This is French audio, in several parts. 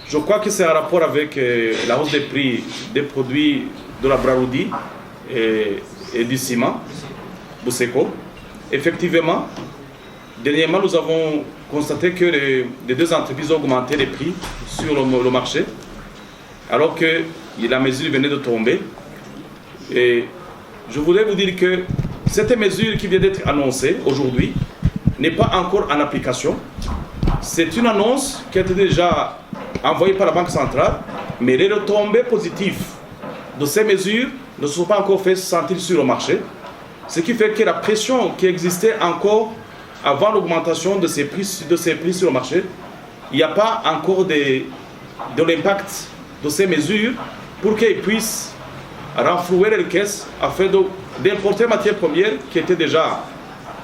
Je crois que c'est en rapport avec la hausse des prix des produits de la Braroudi et du ciment, Buseco. Effectivement, dernièrement, nous avons constaté que les deux entreprises ont augmenté les prix sur le marché, alors que la mesure venait de tomber. Et je voudrais vous dire que cette mesure qui vient d'être annoncée aujourd'hui n'est pas encore en application. C'est une annonce qui a été déjà envoyée par la Banque centrale, mais les retombées positives de ces mesures ne se sont pas encore fait sentir sur le marché. Ce qui fait que la pression qui existait encore avant l'augmentation de ces prix sur le marché, il n'y a pas encore de l'impact de ces mesures pour qu'ils puissent renflouer les caisses afin d'importer matières premières qui étaient déjà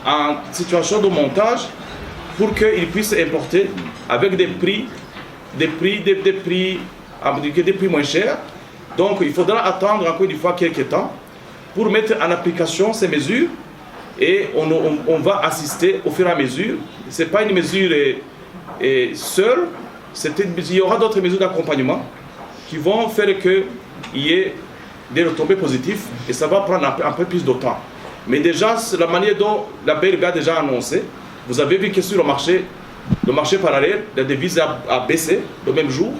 en situation de montage pour qu'ils puissent importer avec des prix moins chers. Donc il faudra attendre encore une fois quelques temps pour mettre en application ces mesures et on va assister au fur et à mesure. Ce n'est pas une mesure seule, il y aura d'autres mesures d'accompagnement qui vont faire qu'il y ait des retombées positives et ça va prendre un peu plus de temps. Mais déjà, la manière dont la BRB a déjà annoncé, vous avez vu que sur le marché parallèle, la devise a baissé le même jour,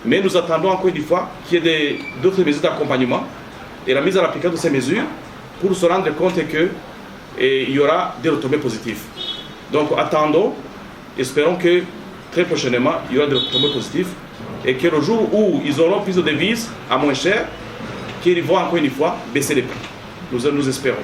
mais nous attendons encore une fois qu'il y ait d'autres mesures d'accompagnement et la mise en application de ces mesures pour se rendre compte qu'il y aura des retombées positives. Donc attendons, espérons que très prochainement, il y aura des retombées positives et que le jour où ils auront plus de devises à moins cher, qu'ils vont encore une fois baisser les prix. Nous espérons.